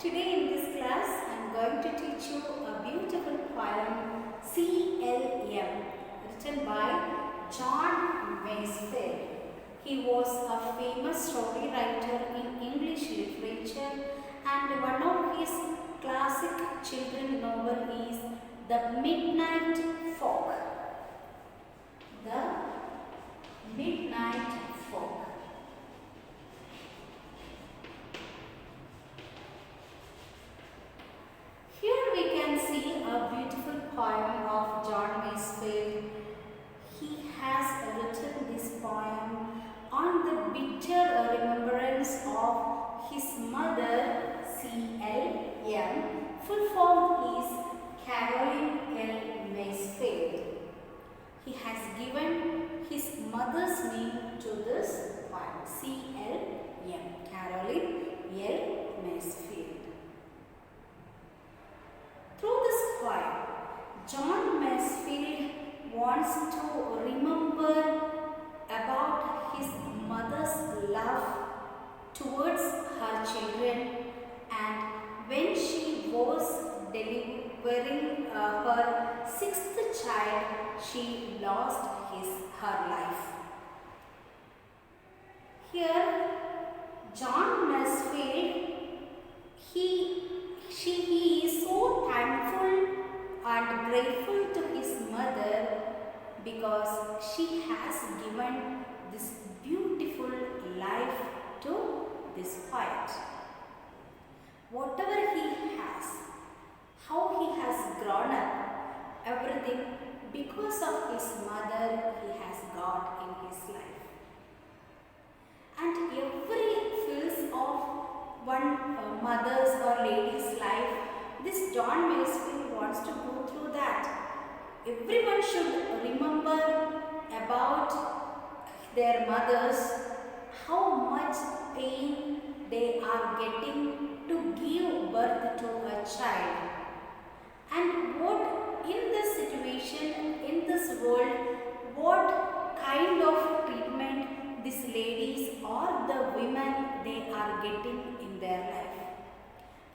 Today in this class I am going to teach you a beautiful poem CLM written by John Masefield. He was a famous story writer in English literature and one of his classic children novel is The Midnight Fog. The Midnight Fog. Here we can see a beautiful poem of John Masefield. He has written this poem on the bitter remembrance of his mother CLM. Full form is Caroline L. Masefield. He has given his mother's name to this poem, CLM, Caroline L. Masefield. Through this poem, John Masefield wants to remember about his mother's love towards her children, and when she was delivering her sixth child, she lost her life. Here, John Masefield, he is so thankful and grateful to his mother because she has given this beautiful life to this poet. Whatever he has, how he has grown up, everything because of his mother he has got in his life. And every phase of one mother's or lady's life, this John Masefield wants to go through that. Everyone should remember about their mothers, how much pain they are getting to give birth to a child. And what in this situation, in this world, what kind of treatment these ladies or the women they are getting in their life.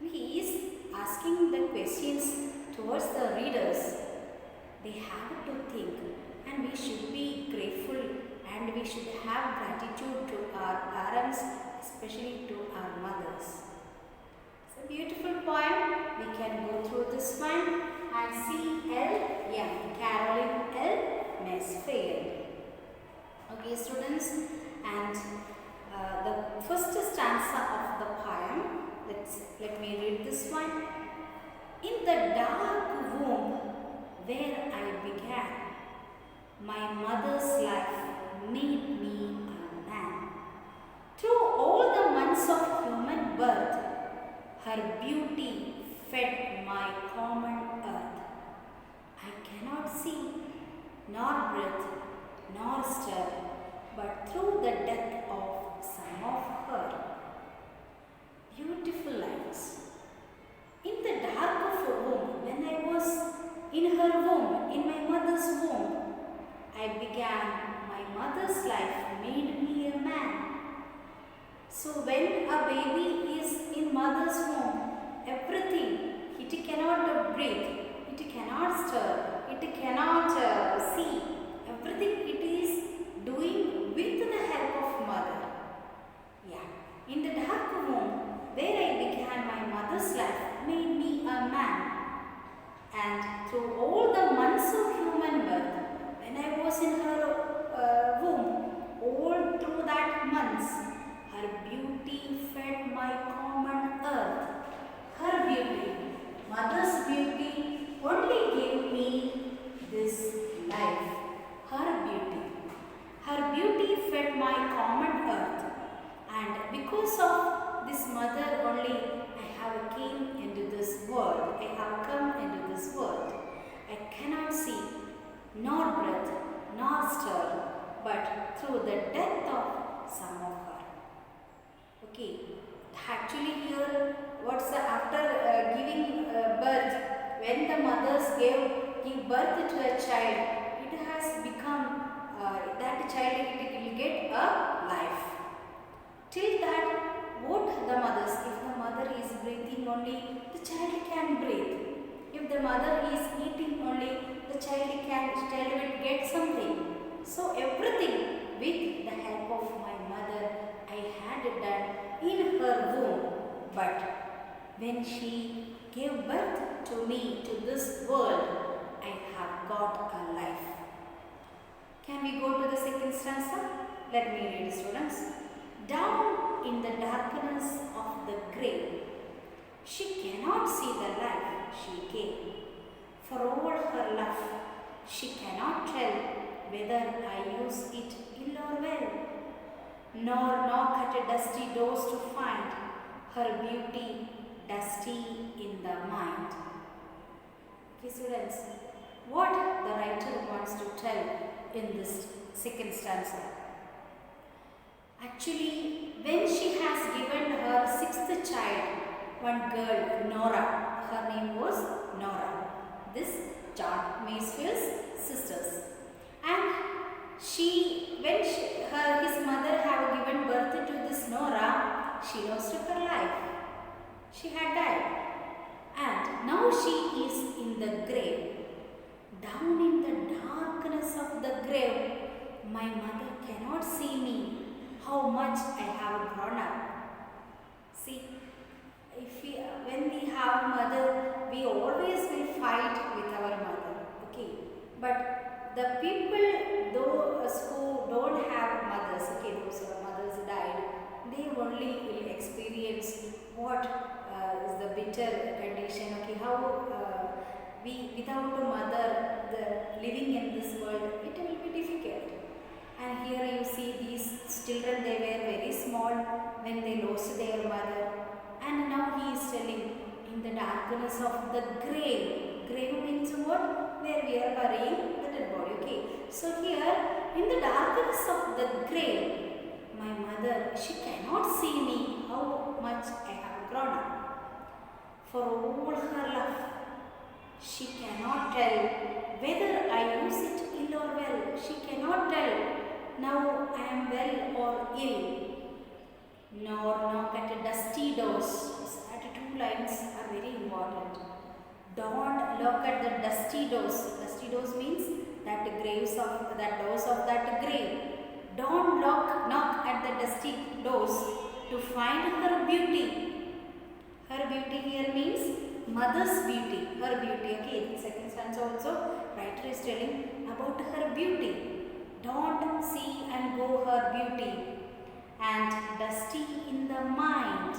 He is asking the questions towards the readers. They have to think, and we should be grateful and we should have gratitude to our parents, especially to our mothers. It's a beautiful poem. We can go through this one and CLM, Caroline L. Masefield. Okay, students, and the first stanza of the poem, let me read this one. In the dark womb where I began, my mother's life made me a man. Through all the months of human birth, her beauty fed my common earth. I cannot see, nor breathe, nor stir, but through the death of some of her. Beautiful lines. In the dark of her womb, when I was in her womb, in my mother's womb, I began, my mother's life made me a man. So when a baby is in mother's womb, everything, it cannot breathe, it cannot stir, it cannot see, everything it is doing with the help of mother. Yeah. In the dark womb, where I began my mother's life, made me a man. And through all the months of human birth, when I was in her womb, all through that months, her beauty fed my common earth. Her beauty, mother's beauty, only gave me this life. Her beauty. Her beauty fed my common earth. And because of this mother only, I have came into this world. I have come into this world. I cannot see, nor breathe, nor stir, but through the death of some of her. Okay, actually here, what's the after giving birth, when the mothers give birth to a child, it has become that child it will get a life. Till that, what the mothers. If the mother is breathing only, the child can breathe. If the mother is eating only, the child will get something. So everything with the help of my mother I had done in her womb. But when she gave birth to me to this world, I have got a life. Can we go to the second stanza? Let me read, students. Down in the darkness of the grave, she cannot see the life she gave. For all her love, she cannot tell whether I use it ill or well, nor knock at a dusty doors to find her beauty dusty in the mind. Okay, students, what the writer wants to tell in this second stanza? Actually, when she has given her sixth child, one girl, Nora, her name was Nora. This John Masefield's sisters. And his mother have given birth to this Nora, she lost her life. She had died. And now she is in the grave. Down in the darkness of the grave, my mother cannot see me, how much I have grown up. See, when we have mother, we always will fight with our mother. Okay, but the people those who don't have mothers, okay, those whose mothers died, they only will experience what is the bitter condition. Okay, how we without a mother, the living in this world, it will be difficult. And here you see these children, they were very small when they lost their mother. And now he is telling, in the darkness of the grave. Grave means what? Where we are burying the dead body. Okay. So here, in the darkness of the grave, my mother, she cannot see me how much I have grown up. For all her love, she cannot tell whether I use it ill or well. She cannot tell now I am well or ill. Nor knock at dusty doors. At two lines are very important. Don't knock at the dusty doors. Dusty doors means that doors of that grave. Don't knock at the dusty doors to find her beauty. Her beauty here means mother's beauty. Her beauty. Okay, in second stanza also, writer is telling about her beauty. Don't see and go her beauty. And dusty in the mind.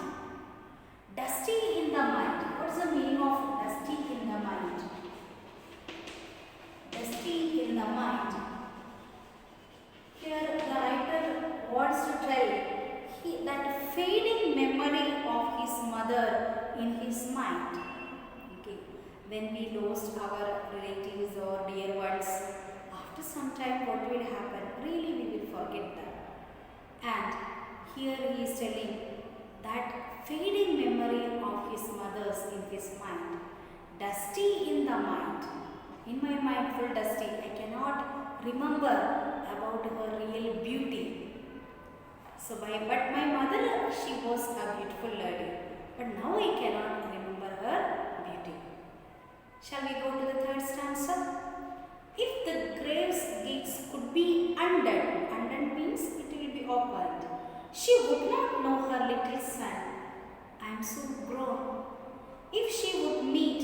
Dusty in the mind. What's the meaning of dusty in the mind? Dusty in the mind. Here the writer wants to tell that fading memory of his mother in his mind. Okay. When we lost our relatives or dear ones, after some time what will happen? Really we will forget that. And here he is telling that fading memory of his mother's in his mind. Dusty in the mind. In my mind full dusty. I cannot remember about her real beauty. But my mother, she was a beautiful lady. But now I cannot remember her beauty. Shall we go to the third stanza? If the grave's gates could be undone, undone means it will be opened, she would not know her little son. I am so grown. If she would meet,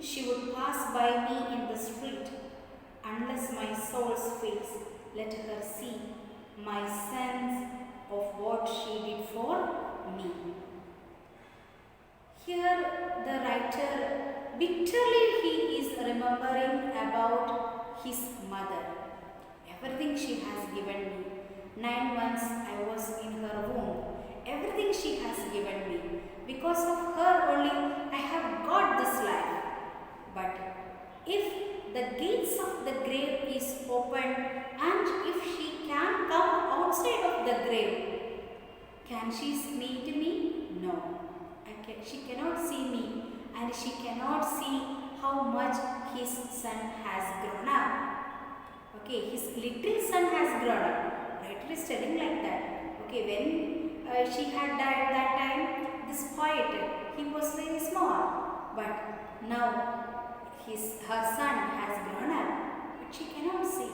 she would pass by me in the street. Unless my soul's face let her see my sense of what she did for me. Here the writer, bitterly he is remembering about his mother. Everything she has given me. 9 months I was in her womb. Everything she has given me. Because of her only I have got this life. But if the gates of the grave is opened and if she can come outside of the grave, can she meet me? No. She cannot see me and she cannot see how much his son has grown up. Okay, his little son has grown up. Writer is telling like that. Okay, when she had died that time, disappointed. He was very small. But now her son has grown up, but she cannot see.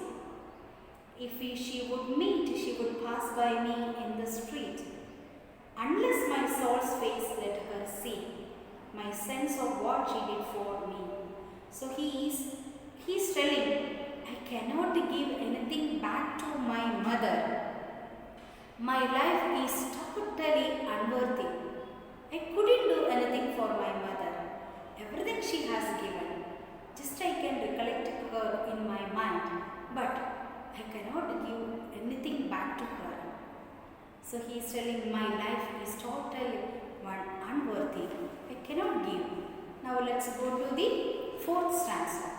If she would meet, she would pass by me in the street. Unless my soul's face let her see my sense of what she did for me. So he's telling, I cannot give anything back to my mother. My life is totally unworthy. I couldn't do anything for my mother. Everything she has given, just I can recollect her in my mind, but I cannot give anything back to her. So he is telling my life is totally unworthy. I cannot give. Now let's go to the fourth stanza.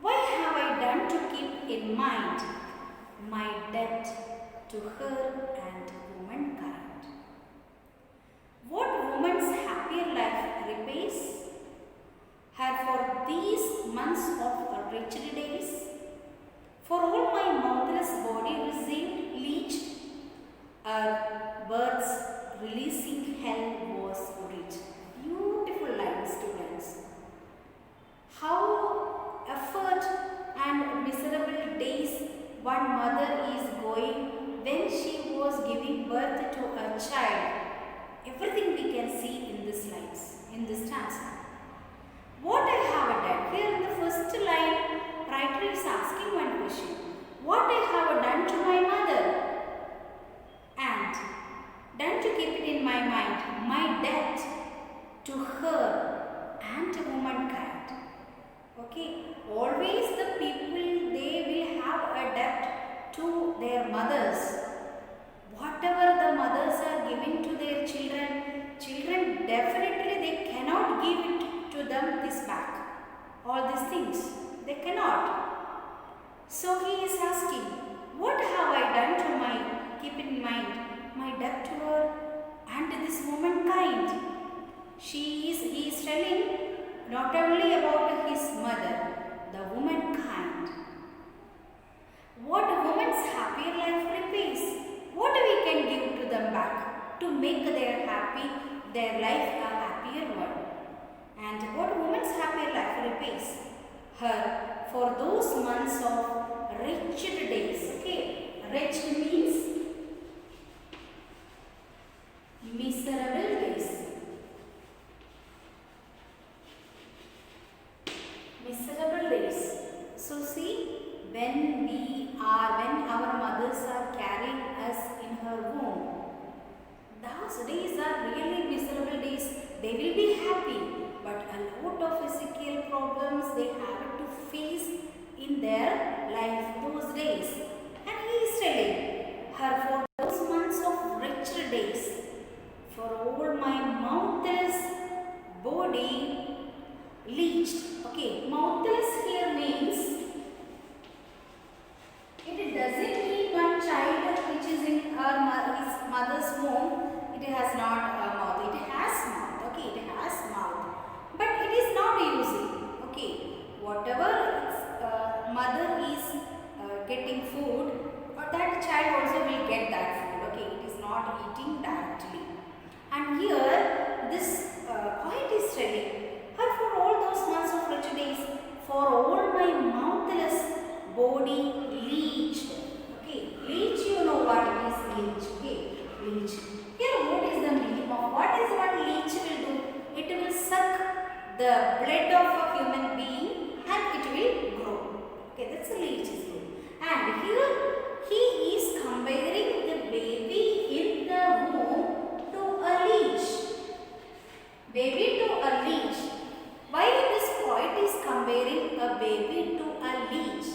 What have I done to keep in mind my debt to her and womankind? What woman's happier life repays her for these months of wretched days? For all my mouthless body received leech, birds releasing hell was rich. Beautiful lines, students. How effort and miserable days one mother is going when she was giving birth to a child. Everything we can see in this lines, in this stanza. What I have done, here in the first line, writer is asking one question. What I have done to my mother? And done to keep it in my mind, my debt to her and womankind. Okay, always the people, they will have a debt to their mothers. Whatever the mothers are giving to their children definitely they cannot give it to them this back. All these things, they cannot. So he is asking, what have I done to keep in mind, my debt to her and this womankind? He is telling not only about his mother, the womankind. What a woman's happier life repays. What we can give to them back to make their life a happier one. And what woman's happier life repays her for those months of wretched days. Okay, wretched means miserable days. Miserable days. So see, when our mothers are carrying us in her womb, those days are really miserable days. They will be happy, but a lot of physical problems they have to face in their life those days. And he is telling her, for those months of wretched days, for all my mouthless body leached. Okay, mouthless here means it doesn't mean one child which is in his mother's womb, it has not a mouth. It has mouth. Okay, it has mouth, but it is not using. Okay, whatever its mother is getting food, or that child also will get that food. Okay, it is not eating directly. And here this point is telling her, for all those months of wretched days, for all my mouthless body leached. Okay, leech, you know what is leech. Okay, leech. Here what is the meaning of what leech will do? It will suck the blood of a human being and it will grow. Okay, that's a leech is good. And here he is comparing the baby in the womb to a leech. Baby to a leech. Why this poet is comparing a baby to a leech?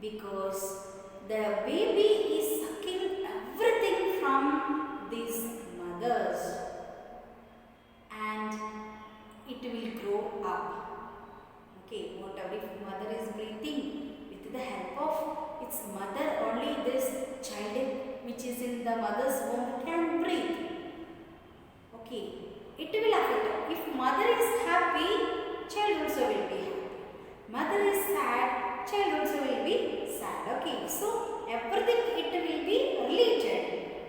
Because the baby is sucking everything from these mothers and it will grow up. Okay, whatever if mother is breathing, with the help of its mother, only this child which is in the mother's womb can breathe. Okay, it will affect. If mother is happy, child also will be happy. Mother is sad, child also will be sad. Okay, so everything it will be related,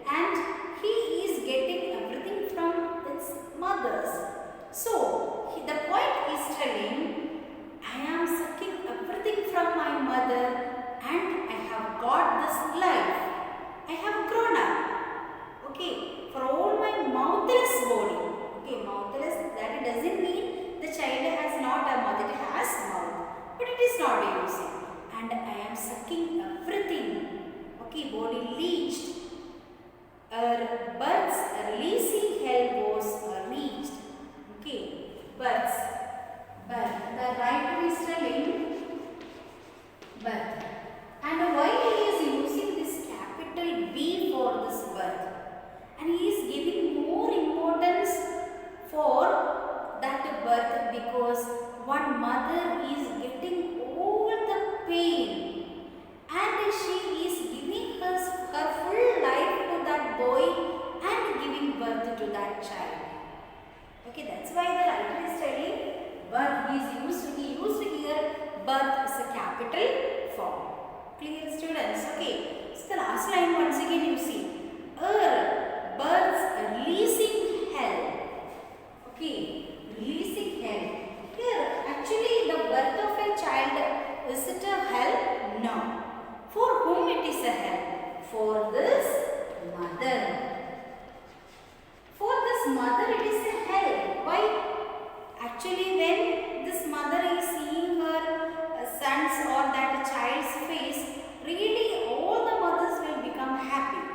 and he is getting everything from not using. And I am sucking everything. Okay, body leached. Birds releasing hell was reached. Okay, birds. Bird. The writer is telling bird. And why he is using this capital B for this bird? And he is giving more importance for that birth because one mother is getting all the pain and she is giving her full life to that boy and giving birth to that child. Okay, that's why the writer is telling birth he used here birth is a capital form. Clear, students? Okay, so the last line once again you see. Birds releasing hell. Okay, releasing hell. Here, actually the birth of a child, is it a hell? No. For whom it is a hell? For this mother. For this mother it is a hell. Why? Actually when this mother is seeing her son's or that child's face, really all the mothers will become happy.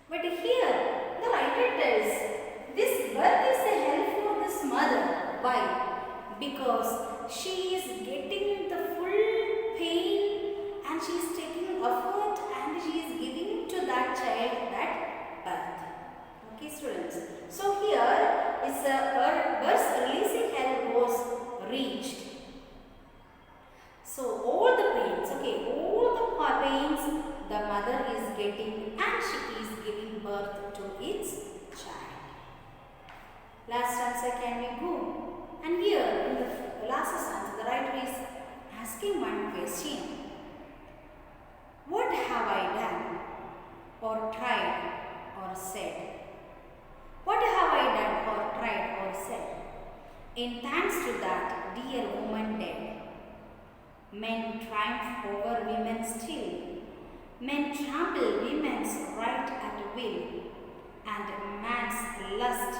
But here the writer tells this birth is a hell for this mother. Why? Because she is getting the full pain and she is taking effort and she is giving to that child that birth. Okay, students. So here is a birth releasing hell was reached. So all the pains, okay, all the pains the mother is getting and she is giving birth to its child. Last answer can we go? And here in the last answer the writer is asking one question. What have I done or tried or said? What have I done or tried or said? In thanks to that dear woman dead, men triumph over women still. Men trample women's right at will, and man's lust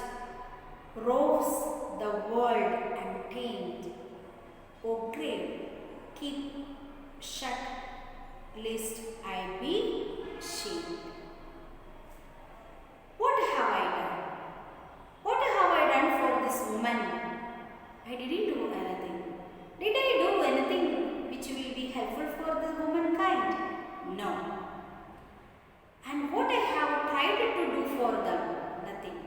roves the world untamed. O grave, keep shut, lest I be shamed. What have I done? What have I done for this woman? I didn't do anything. Did I do anything which will be helpful for the womankind? No. And what I have tried to do for them? Nothing.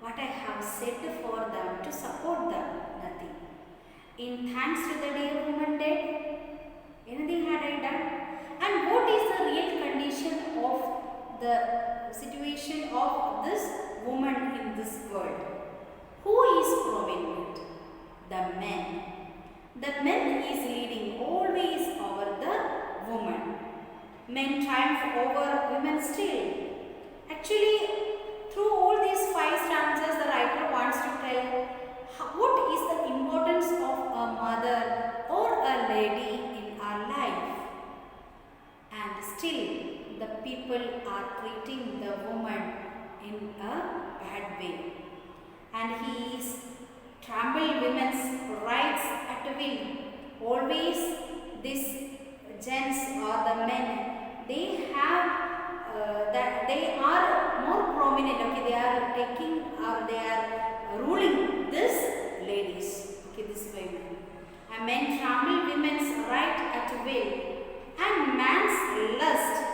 What I have said for them to support them? Nothing. In thanks to the dear woman dead, anything had I done? And what is the real condition of the situation of this woman in this world? Who is prominent? The men. The men is leading always over the woman. Men triumph over women still. Actually, through all these 5 stanzas, the writer wants to tell what is the importance of a mother or a lady in our life. And still, the people are treating the woman in a bad way. And he is trample women's rights at will. Always these gents or the men, they have that they are more prominent. Okay, they are taking or they are ruling this ladies. Okay, this women. And men trample women's right at will. And man's lust.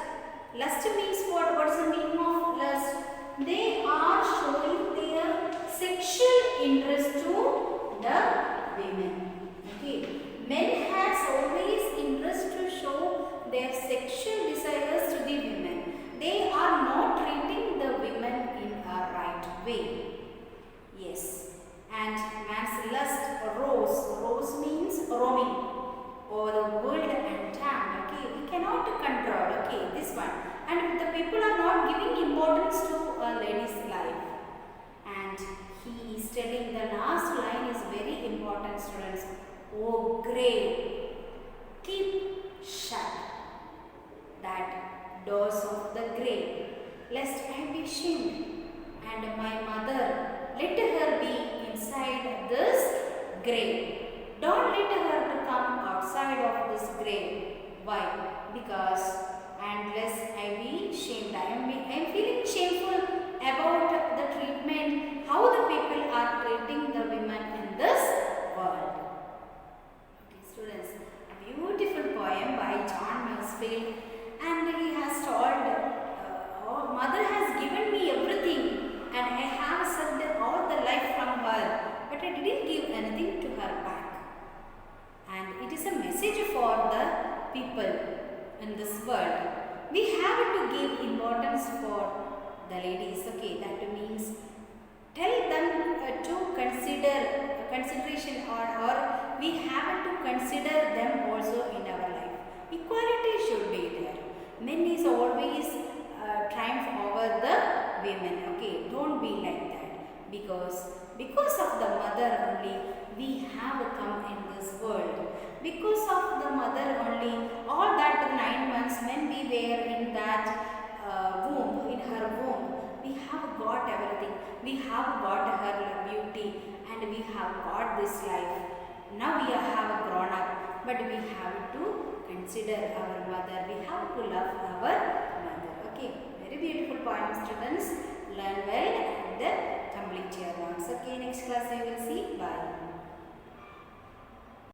Lust means what? What is the meaning of lust? They are showing their sexual interest to the women. Okay. Men has always interest to show their sexual desires to the women. They are not treating the women in a right way. Yes. And man's lust rose. Rose means roaming over the world and time. Okay. We cannot control. Okay. This one. And the people are not giving importance to a lady's life. And he is telling the last line is very important. It's a message for the people in this world. We have to give importance for the ladies. Okay, that means tell them to consider consideration, or we have to consider them also in our life. Equality should be there. Men is always triumph over the women. Okay, don't be like that, because of the mother only we have come in this world. Because of the mother only, all that 9 months when we were in that womb, in her womb, we have got everything. We have got her beauty, and we have got this life. Now we have grown up, but we have to consider our mother. We have to love our mother. Okay, very beautiful poem, students. Learn well and complete your notes. Okay, next class we will see. Bye.